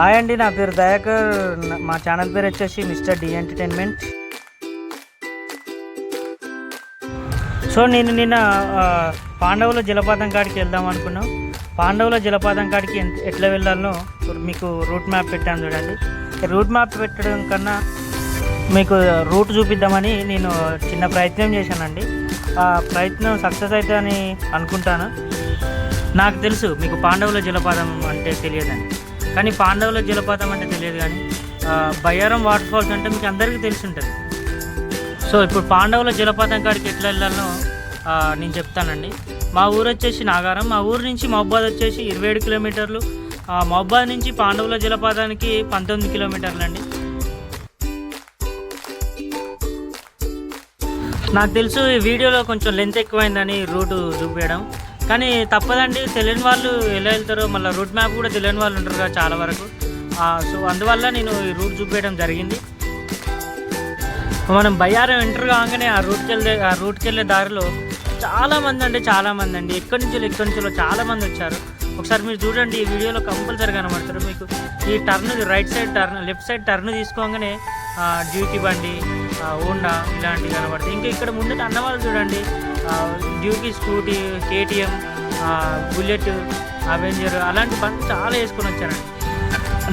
Hi అండి, నా పేరు దయాకర్. మా ఛానల్ పేరు వచ్చేసి మిస్టర్ డి ఎంటర్టైన్మెంట్. సో నేను నిన్న పాండవుల జలపాతం కాడికి వెళ్దాం అనుకున్నాం. పాండవుల జలపాతం కాడికి ఎట్లా వెళ్ళాలో మీకు రూట్ మ్యాప్ పెట్టాను చూడండి. రూట్ మ్యాప్ పెట్టడం కన్నా మీకు రూట్ చూపిద్దామని నేను చిన్న ప్రయత్నం చేశానండి. ఆ ప్రయత్నం సక్సెస్ అవుతుందని అనుకుంటాను. నాకు తెలుసు మీకు పాండవుల జలపాతం అంటే తెలియదని, కానీ పాండవుల జలపాతం అంటే తెలియదు, కానీ బయ్యారం వాటర్ ఫాల్స్ అంటే మీకు అందరికీ తెలిసి ఉంటుంది. సో ఇప్పుడు పాండవుల జలపాతం కాడికి ఎట్లా వెళ్ళాలో నేను చెప్తానండి. మా ఊరు వచ్చేసి నాగారం. మా ఊరు నుంచి మహబాద్ వచ్చేసి 27 కిలోమీటర్లు. మహబాద్ నుంచి పాండవుల జలపాతానికి 19 కిలోమీటర్లు అండి. నాకు తెలుసు ఈ వీడియోలో కొంచెం లెంత్ ఎక్కువైందని రూటు చూపించడం, కానీ తప్పదండి. తెలియని వాళ్ళు ఎలా వెళ్తారో, మళ్ళీ రూట్ మ్యాప్ కూడా తెలియని వాళ్ళు ఉంటారు కదా చాలా వరకు. సో అందువల్ల నేను ఈ రూట్ చూపించడం జరిగింది. మనం బయ్యారం ఎంటర్ కాగానే ఆ రూట్కి వెళ్ళే దారిలో చాలామంది అండి ఎక్కడి నుంచో చాలామంది వచ్చారు. ఒకసారి మీరు చూడండి, ఈ వీడియోలో కంపల్సరీ కనబడతారు మీకు. ఈ turn right side turn, left side turn తీసుకోగానే డ్యూటీ బండి, హోండా ఇలాంటివి కనబడతాయి. ఇంకా ఇక్కడ ముందు అన్నవాళ్ళు చూడండి, duty scooty, KTM, bullet, Avenger అలాంటి బండ్లు చాలా వేసుకొని వచ్చారండి.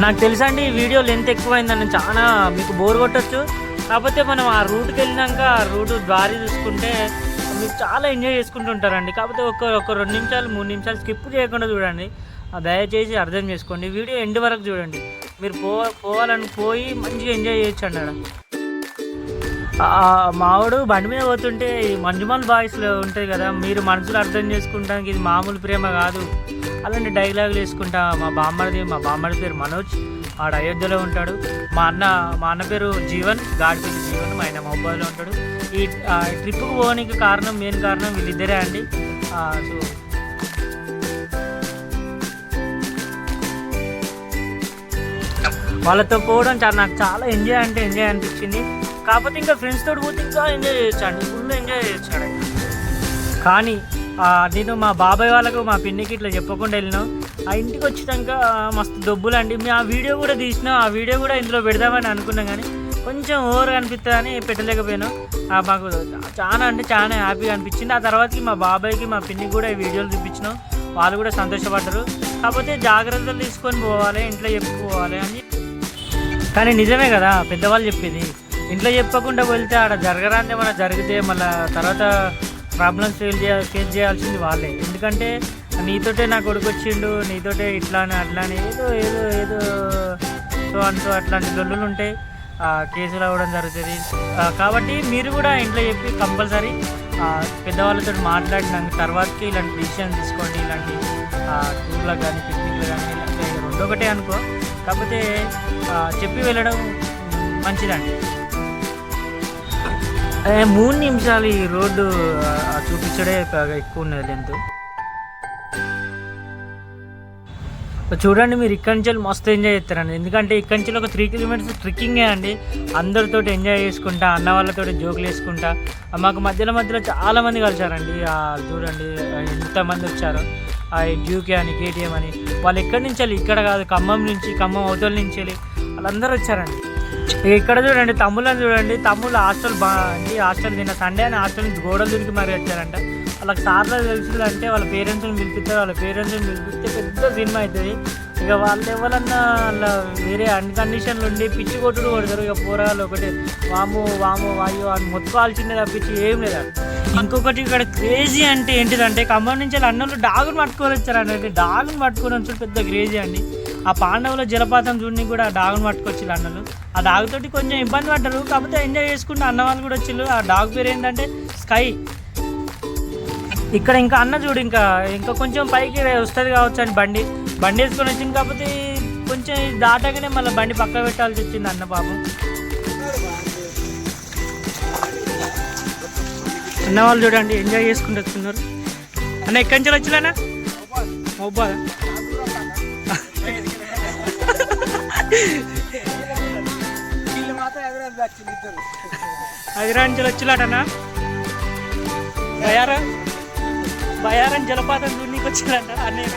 నాకు తెలుసండి ఈ వీడియో లెంత్ ఎక్కువైందని చాలా మీకు బోర్ కొట్టచ్చు. కాకపోతే మనం ఆ రూట్కి వెళ్ళినాక ఆ రూట్ దారి చూసుకుంటే మీకు చాలా ఎంజాయ్ చేసుకుంటూ ఉంటారండి. కాకపోతే ఒక 2 నిమిషాలు 3 నిమిషాలు స్కిప్ చేయకుండా చూడండి. దయచేసి అర్థం చేసుకోండి. వీడియో ఎండ్ వరకు చూడండి. మీరు పోవాలని పోయి మంచిగా ఎంజాయ్ చేయొచ్చు అన్నాడు. మావాడు బండి మీద పోతుంటే ఈ మంజుమల్ బాయ్స్లో ఉంటుంది కదా, మీరు మనసులో అర్థం చేసుకుంటానికి ఇది మామూలు ప్రేమ కాదు అలాంటి డైలాగులు వేసుకుంటా. మా బామ్మడి పేరు మనోజ్, ఆడ అయోధ్యలో ఉంటాడు. మా అన్న పేరు జీవన్, గాడిపల్లి జీవన్, మా ఆయన మహబాద్లో ఉంటాడు. ఈ ట్రిప్కి పోవడానికి మెయిన్ కారణం వీళ్ళిద్దరే అండి. సో వాళ్ళతో పోవడం నాకు చాలా ఎంజాయ్ అనిపించింది. కాకపోతే ఇంకా ఫ్రెండ్స్ తోటి పోతే ఇంకా ఎంజాయ్ చేయొచ్చండి, ఫుల్ ఎంజాయ్ చేయొచ్చాడు. కానీ నేను మా బాబాయ్ వాళ్ళకు, మా పిన్నికి ఇట్లా చెప్పకుండా వెళ్ళినాం. ఆ ఇంటికి వచ్చినాక మస్తు దొబ్బులండి. మేము ఆ వీడియో కూడా తీసినాం. ఆ వీడియో కూడా ఇందులో పెడదామని అనుకున్నాం, కానీ కొంచెం ఓవర్ అనిపిస్తుందని పెట్టలేకపోయినాం. మాకు చాలా హ్యాపీగా అనిపించింది. ఆ తర్వాతకి మా బాబాయ్కి, మా పిన్నికి కూడా ఈ వీడియోలు చూపించినాం. వాళ్ళు కూడా సంతోషపడ్డారు. కాకపోతే జాగ్రత్తలు తీసుకొని పోవాలి, ఇంట్లో చెప్పుకోవాలి అని. కానీ నిజమే కదా పెద్దవాళ్ళు చెప్పేది. ఇంట్లో చెప్పకుండా వెళ్తే ఆడ జరగరాందే మన జరిగితే మళ్ళీ తర్వాత ప్రాబ్లమ్స్ ఫేస్ చేయాల్సింది వాళ్ళే. ఎందుకంటే నీతోటే నా కొడుకు వచ్చిండు, నీతోటే ఇట్లా అని అట్లా అని ఏదో సో అట్లాంటి దొల్లులు ఉంటాయి, కేసులు అవ్వడం జరుగుతుంది. కాబట్టి మీరు కూడా ఇంట్లో చెప్పి కంపల్సరీ పెద్దవాళ్ళతో మాట్లాడిన తర్వాతకి ఇలాంటి డిసిషన్ తీసుకోండి. ఇలాంటి టూర్లకు కానీ పిక్నిక్లు కానీ ఇలాంటి రెండొకటే అనుకో, కాకపోతే చెప్పి వెళ్ళడం మంచిదండి. 3 నిమిషాలు ఈ రోడ్డు చూపించడే ఎక్కువ ఉన్నది లెంత్. చూడండి, మీరు ఇక్కడి నుంచి మస్తు ఎంజాయ్ చేస్తారండి. ఎందుకంటే ఇక్కడి నుంచి ఒక 3 కిలోమీటర్స్ ట్రెక్కింగే అండి. అందరితో ఎంజాయ్ చేసుకుంటా, అన్న వాళ్ళతో జోకులు వేసుకుంటా. మాకు మధ్యలో చాలామంది కలిసారండి. చూడండి ఎంతమంది వచ్చారు. డ్యూకే అని, కేటీఎం అని, వాళ్ళు ఎక్కడి నుంచి వెళ్ళి, ఇక్కడ కాదు ఖమ్మం అవతల నుంచి వెళ్ళి వాళ్ళందరూ వచ్చారండి. ఇక్కడ చూడండి తమ్ముళ్ళని చూడండి, తమ్ముళ్ళు హాస్టల్ నిన్న సండే అని హాస్టల్ నుంచి గోడలు దినికి మరీ వచ్చారంట. వాళ్ళకి సార్లు తెలిసిందంటే వాళ్ళ పేరెంట్స్ని పిలిపిస్తారు. వాళ్ళ పేరెంట్స్ని పిలిపిస్తే పెద్ద సినిమా అవుతుంది. ఇక వాళ్ళు ఎవరన్నా వాళ్ళ వేరే అన్ని కండిషన్లు ఉండి పిచ్చి కొట్టుడు కొడతారు. ఇక పోరాలు ఒకటి వాము వాయు అని మొత్తుకోవాల్సిందే తప్పించి ఏం లేదా. ఇంకొకటి ఇక్కడ క్రేజీ అంటే ఏంటిదంటే, ఖమ్మం నుంచి వాళ్ళ అన్నలు డాగును పట్టుకొని వచ్చారండి. డాగును పట్టుకొని వచ్చి పెద్ద క్రేజీ అండి. ఆ పాండవుల జలపాతం చూడని కూడా డాగును పట్టుకొచ్చి అన్నలు. ఆ డాగుతోటి కొంచెం ఇబ్బంది పడ్డారు, కాకపోతే ఎంజాయ్ చేసుకుంటే అన్న వాళ్ళు కూడా వచ్చిళ్ళు. ఆ డాగ్ పేరు ఏంటంటే స్కై. ఇక్కడ ఇంకా అన్న చూడు ఇంకా కొంచెం పైకి వస్తుంది కావచ్చు అని బండి వేసుకొని వచ్చింది. కాకపోతే కొంచెం దాటగానే మళ్ళీ బండి పక్క పెట్టాల్సి వచ్చింది అన్న పాపం. అన్న వాళ్ళు చూడండి ఎంజాయ్ చేసుకుంటూ వస్తున్నారు. అన్న ఎక్కడి నుంచి వచ్చినా మొబ్బా హైదరాబాద్ వచ్చిలాటనా బయారం జలపాతం చూడనీకి వచ్చిందంట అన్నయ్య.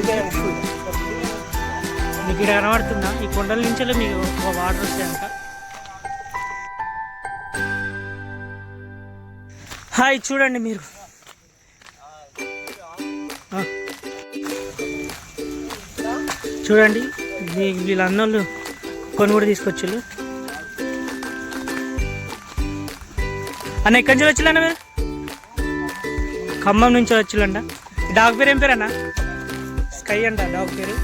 మీకు ఇక్కడ కనబడుతుందా? ఈ కొండల నుంచి మీకు వాటర్ వస్తాయంట. హాయ్ చూడండి మీరు, చూడండి వీళ్ళ అన్నోళ్ళు కొన్ని కూడా తీసుకొచ్చారు. అన్న ఎక్కడి నుంచి వచ్చిందన్న మీరు? ఖమ్మం నుంచి వచ్చిందంట. డాగ్ పేరు ఏం పేరు అన్న? స్కై అంట డాగ్ పేరు.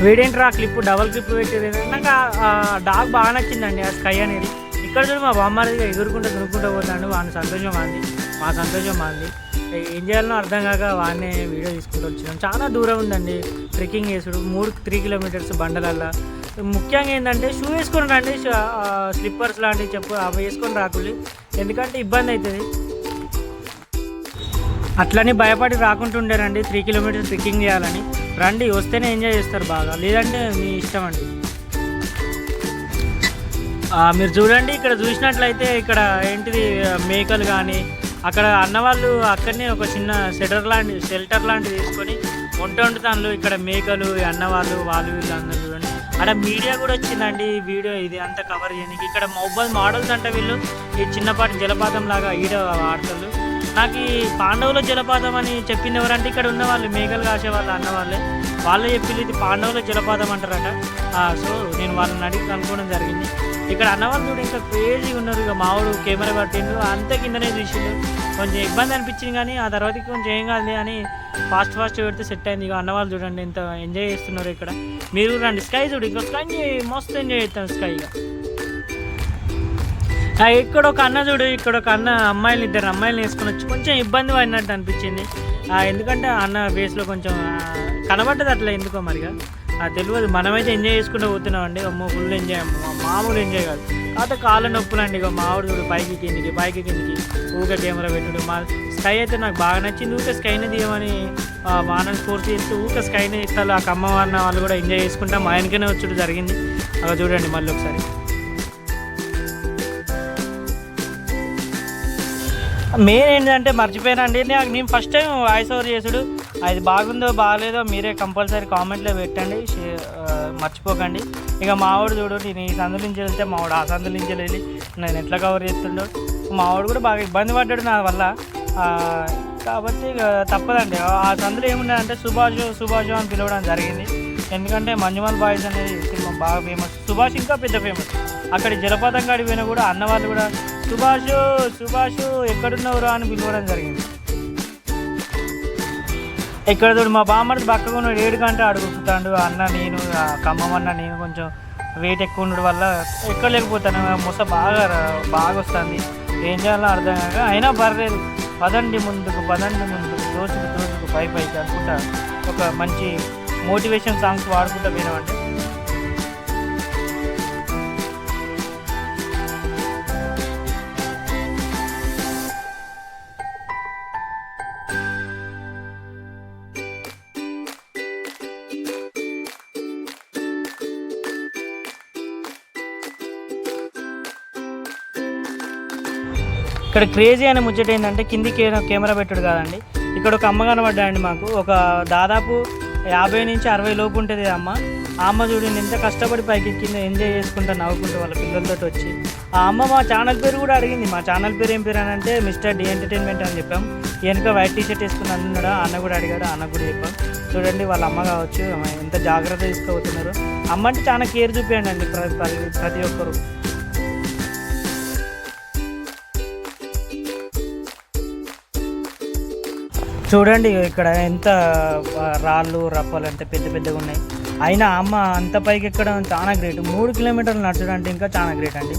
వీడేంట్రా క్లిప్ డబల్ క్లిప్ పెట్టేది. నాకు ఆ డాగ్ బాగా నచ్చిందండి, ఆ స్కై అనేది. ఇక్కడ చూడు మా బామ్మడిగా ఎగురుకుంటూ దునుక్కుంటూ పోతాడు. వాని సంతోషం మాంది, మా సంతోషం మాంది. ఏం చేయాలనో అర్థం కాక వాడిని వీడియో తీసుకుంటూ వచ్చినాం. చాలా దూరం ఉందండి ట్రెక్కింగ్ చేసుడు, 3 కిలోమీటర్స్ బండలల్లా. ముఖ్యంగా ఏంటంటే షూ వేసుకొని రండి, స్లిప్పర్స్ లాంటివి చెప్పు అవి వేసుకొని రాకులి, ఎందుకంటే ఇబ్బంది అవుతుంది. అట్లని భయపడి రాకుంటుండేనండి. 3 కిలోమీటర్స్ ట్రెక్కింగ్ చేయాలని. రండి, వస్తేనే ఎంజాయ్ చేస్తారు బాగా, లేదంటే మీ ఇష్టం అండి. మీరు చూడండి, ఇక్కడ చూసినట్లయితే ఇక్కడ ఏంటిది మేకలు కానీ, అక్కడ అన్నవాళ్ళు అక్కడనే ఒక చిన్న షెల్టర్ లాంటివి తీసుకొని వండుతాను. ఇక్కడ మేకలు అన్నవాళ్ళు వాళ్ళు వీళ్ళు అందరూ చూడండి. అక్కడ మీడియా కూడా వచ్చిందండి వీడియో ఇది అంతా కవర్ చేయడానికి. ఇక్కడ మొబైల్ మోడల్స్ అంటే వీళ్ళు ఈ చిన్నపాటి జలపాతం లాగా ఈడ ఆడతారు. నాకు ఈ పాండవుల జలపాతం అని చెప్పింది ఎవరంటే ఇక్కడ ఉన్న వాళ్ళు మేకలు కాసేవాళ్ళు వాళ్ళే చెప్పింది ఇది పాండవుల జలపాతం అంటారట. సో నేను వాళ్ళని అడిగి కనుక్కోవడం జరిగింది. ఇక్కడ అన్నవాళ్ళు కూడా ఇంకా క్రేజీగా ఉన్నారు. ఇక మావాడు కెమెరా పట్టిండు, అంత కిందనే చూసిండు. కొంచెం ఇబ్బంది అనిపించింది, కానీ ఆ తర్వాత కొంచెం ఏం కాదు అని ఫాస్ట్ పెడితే సెట్ అయింది. ఇక అన్నవాళ్ళు చూడండి ఎంత ఎంజాయ్ చేస్తున్నారు. ఇక్కడ మీరు రండి, స్కై చూడు, ఇంకో స్కై మస్తు ఎంజాయ్ చేస్తాను స్కై. ఇక్కడ ఒక అన్న చూడు, ఇక్కడ ఒక అన్న ఇద్దరు అమ్మాయిలు వేసుకొని వచ్చి కొంచెం ఇబ్బంది పడినట్టు అనిపించింది. ఎందుకంటే అన్న ఫేస్లో కొంచెం కనబడ్డది అట్లా ఎందుకో మరిగా తెలియదు. మనమైతే ఎంజాయ్ చేసుకుంటూ పోతున్నామండి. అమ్మో ఫుల్ ఎంజాయ్, మామూలు ఎంజాయ్ కాదు. కాకపోతే కాళ్ళ నొప్పులు అండి. ఇక మామిడి చూడు పైకి కిందికి ఊకే కెమెరా పెట్టుడు. మా స్కై అయితే నాకు బాగా నచ్చింది. ఊకే స్కైని తీయమని మానని ఫోర్స్ చేస్తూ ఊకే స్కైని ఇస్తారు. ఆ కమ్మ అన్న వాళ్ళు కూడా ఎంజాయ్ చేసుకుంటా మా వెనకనే వచ్చుడు జరిగింది. అలా చూడండి మళ్ళీ ఒకసారి. మెయిన్ ఏంటంటే మర్చిపోయానండి, నేను ఫస్ట్ టైం వాయిస్ ఓవర్ చేసుడు. అది బాగుందో బాగాలేదో మీరే కంపల్సరీ కామెంట్లో పెట్టండి, మర్చిపోకండి. ఇక మావాడు చూడు, నేను ఈ సందుల నుంచి వెళ్తే మావాడు ఆ సందుల నుంచి వెళ్ళి నేను ఎట్లా కవర్ చేస్తుండో. మావాడు కూడా బాగా ఇబ్బంది పడ్డాడు నా వల్ల. కాబట్టి ఇక తప్పదండి. ఆ సందులో ఏమున్నాయంటే సుభాష్ అని పిలవడం జరిగింది. ఎందుకంటే మంజుమల్ బాయ్స్ అనేది సినిమా బాగా ఫేమస్. సుభాష్ ఇంకా పెద్ద ఫేమస్. అక్కడ జలపాతం కాడి పోయినా కూడా అన్నవాళ్ళు కూడా సుభాష్ ఎక్కడున్నవరు అని పిలవడం జరిగింది. ఇక్కడ చూడు మా బామ్మడి పక్కగా ఉన్న 7 గంట అడుగుతాడు. అన్న నేను ఖమ్మం అన్న నేను కొంచెం వెయిట్ ఎక్కువ ఉండడం వల్ల ఎక్కలేకపోతాను, మొస బాగా వస్తుంది, ఏం చేయాలో అర్థం కాక. అయినా పర్లేదు, పదండి ముందుకు దోచుకు పైకి అనుకుంటా ఒక మంచి మోటివేషన్ సాంగ్స్ వాడుకుంటా వినవండి. ఇక్కడ క్రేజీ అనే ముచ్చట ఏంటంటే కిందికి కెమెరా పెట్టుడు కాదండి. ఇక్కడ ఒక అమ్మ కనబడ్డాయండి మాకు. ఒక దాదాపు 50 నుంచి 60 లోపు ఉంటుంది అమ్మ. ఆ అమ్మ చూడండి ఎంత కష్టపడి పైకి ఎక్కిందో, ఎంజాయ్ చేసుకుంటా నవ్వుకుంటూ వాళ్ళ పిల్లలతో వచ్చి. ఆ అమ్మ మా ఛానల్ పేరు కూడా అడిగింది. మా ఛానల్ పేరు ఏం పేరు అని అంటే మిస్టర్ డి ఎంటర్టైన్మెంట్ అని చెప్పాం. వెనక వైట్ టీషర్ట్ వేసుకుని అన్నాడు, అన్న కూడా అడిగాడు, అన్న కూడా చెప్పాం. చూడండి వాళ్ళ అమ్మ కావచ్చు ఎంత జాగ్రత్త తీసుకోబోతున్నారు. అమ్మ అంటే చాలా కేర్ చూపించండి అండి ప్రతి ఒక్కరు. చూడండి ఇక్కడ ఎంత రాళ్ళు రప్పలు అంటే పెద్దగా ఉన్నాయి. అయినా అమ్మ అంత పైకి ఎక్కడం చాలా గ్రేట్. 3 కిలోమీటర్లు నడచడం అంటే ఇంకా చాలా గ్రేట్ అండి.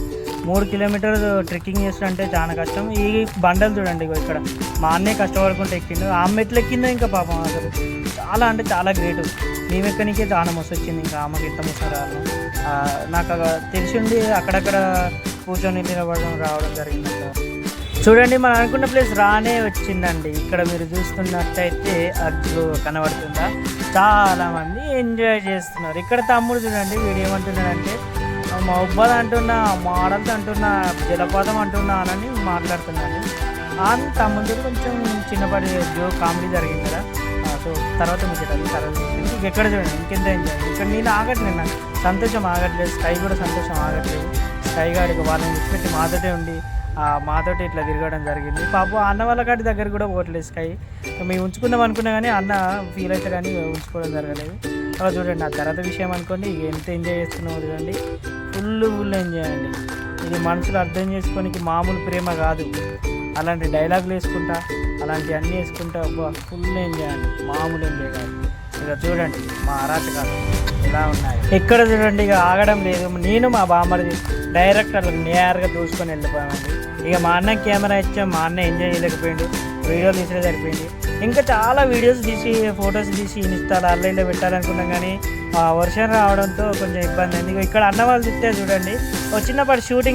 3 కిలోమీటర్లు ట్రెక్కింగ్ చేస్తుంటే చాలా కష్టం. ఈ బండలు చూడండి ఇక్కడ మా అన్నయ్య కష్టపడుకుంటూ ఎక్కిండు. ఆ అమ్మ ఎట్లా ఎక్కిందో ఇంకా పాపం అసలు చాలా అంటే చాలా గ్రేట్. మేము ఎక్కడికే చాలా మొస వచ్చింది, ఇంకా అమ్మకి ఎంత మొస రాదు. నాకు తెలిసిండి అక్కడక్కడ కూర్చొని నిలబడడం రావడం జరిగింది. చూడండి మనం అనుకున్న ప్లేస్ రానే వచ్చిందండి. ఇక్కడ మీరు చూస్తున్నట్టయితే అట్లు కనబడుతుందా, చాలామంది ఎంజాయ్ చేస్తున్నారు. ఇక్కడ తమ్ముడు చూడండి వీడు ఏమంటున్నాడంటే మహబాద్ అంటున్నా, మోడల్స్ అంటున్నా, జలపాతం అంటున్నా అని మాట్లాడుతున్నాను. తమ్ముడు కొంచెం చిన్నపాటి జోక్ కామెడీ జరిగింది కదా. సో తర్వాత మీకు తర్వాత ఎక్కడ చూడండి ఇంకెంత ఎంజాయ్. ఇక్కడ నేను ఆగట్లేదు, నాకు సంతోషం ఆగట్లేదు, స్కై కూడా సంతోషం ఆగట్లేదు. స్కై గాడికి వాళ్ళని విడిచిపెట్టి మాతోటే ఉండి మాతోటి ఇట్లా తిరగడం జరిగింది. పాపం అన్న వాళ్ళ కాటి దగ్గర కూడా పోవట్లేదు స్కై. మేము ఉంచుకుందాం అనుకున్నా కానీ అన్న ఫీల్ అయితే కానీ ఉంచుకోవడం జరగలేదు. అలా చూడండి ఆ తర్వాత విషయం అనుకోండి. ఎంత ఎంజాయ్ చేస్తున్నామో చూడండి, ఫుల్ ఎంజాయ్ అండి. ఇది మనసులో అర్థం చేసుకోనికి మామూలు ప్రేమ కాదు. అలాంటి డైలాగులు వేసుకుంటా, అలాంటివి అన్నీ వేసుకుంటా ఫుల్ ఎంజాయ్ అండి, మామూలు ఎంజాయ్ కాదు. ఇక చూడండి మా అరాచకాలు ఎలా ఉన్నాయి. ఎక్కడ చూడండి ఇక ఆగడం లేదు. నేను మా బామ్మడిది డైరెక్ట్ అట్లా నేరుగా దూసుకొని వెళ్ళిపోయామండి. ఇక మా అన్న కెమెరా ఇచ్చాం, మా అన్న ఎంజాయ్ చేయలేకపోయిండు, వీడియోలు తీసే సరిపోయింది. ఇంకా చాలా వీడియోస్ తీసి ఫొటోస్ తీసి ఇన్స్టాలో ఆన్లైన్లో పెట్టాలనుకున్నాం కానీ వర్షం రావడంతో కొంచెం ఇబ్బంది అయింది. ఇక్కడ అన్న వాళ్ళు తిట్టే చూడండి, చిన్నపాటి షూట్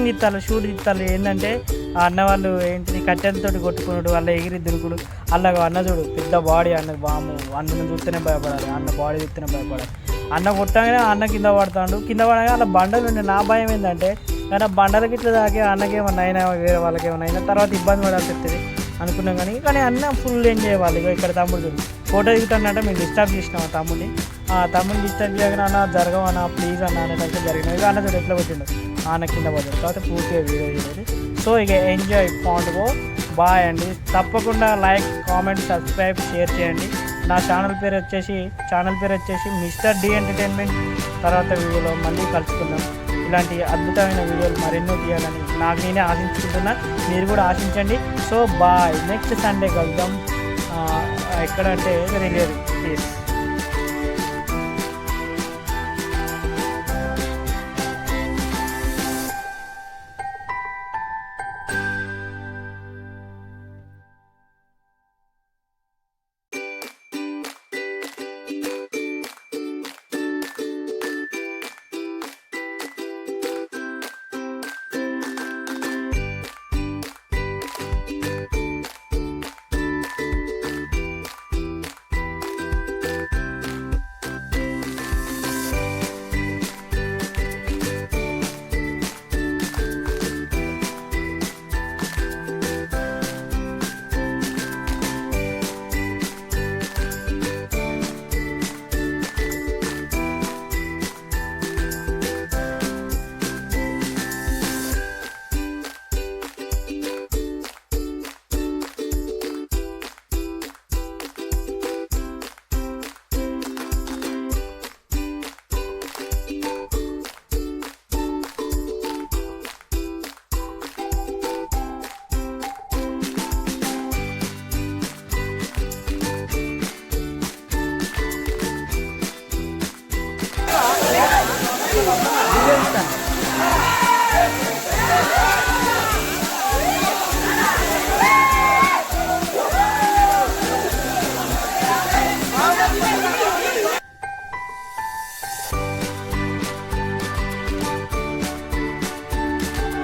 తీస్తారు. ఏంటంటే ఆ అన్న వాళ్ళు ఏంటిది కట్టెలతోటి కొట్టుకున్నాడు, వాళ్ళ ఎగిరి దురుకుడు. అలా అన్న చూడు పెద్ద బాడీ అన్నది, బాము అన్నను చూస్తేనే భయపడాలి, అన్న బాడీ చూస్తేనే భయపడాలి. అన్న కొట్టగానే అన్న కింద పడతాడు, కింద పడగా అలా బండలు ఉండే. నా భయం ఏంటంటే కానీ బండలకి ఇట్లా తాకి అన్నకేమన్నా అయినా వేరే వాళ్ళకి ఏమన్నా అయినా తర్వాత ఇబ్బంది పడాల్సి వస్తుంది అనుకున్నాం. కానీ అన్న ఫుల్ ఎంజాయ్ వాళ్ళు. ఇక్కడ తమ్ముడు ఫోటో దిగుతానంటే మేము డిస్టర్బ్ చేసినాం ఆ తమ్ముడిని డిస్టర్బ్ చేయగానే అన్న జరగవన్నా ప్లీజ్ అన్న అనేటట్టు జరిగినాయి. అన్న చూడు ఎట్లా వచ్చిండు, అన్న కింద పడ్డాడు. తర్వాత పూర్తిగా వీడియో చేయలేదు. సో ఇక ఎంజాయ్ పాయింట్గో బాయ్ అండి. తప్పకుండా లైక్, కామెంట్, సబ్స్క్రైబ్, షేర్ చేయండి. నా ఛానల్ పేరు వచ్చేసి మిస్టర్ డి ఎంటర్టైన్మెంట్. తర్వాత వీడియోలో మళ్ళీ కలుసుకుందాం. ఇలాంటి అద్భుతమైన వీడియోలు మరెన్నో తీయాలని నాకు నేనే ఆశించుకుంటున్నా, మీరు కూడా ఆశించండి. సో బాయ్, నెక్స్ట్ సండే కలుద్దాం. ఎక్కడంటే తెలియదు ప్లీజ్.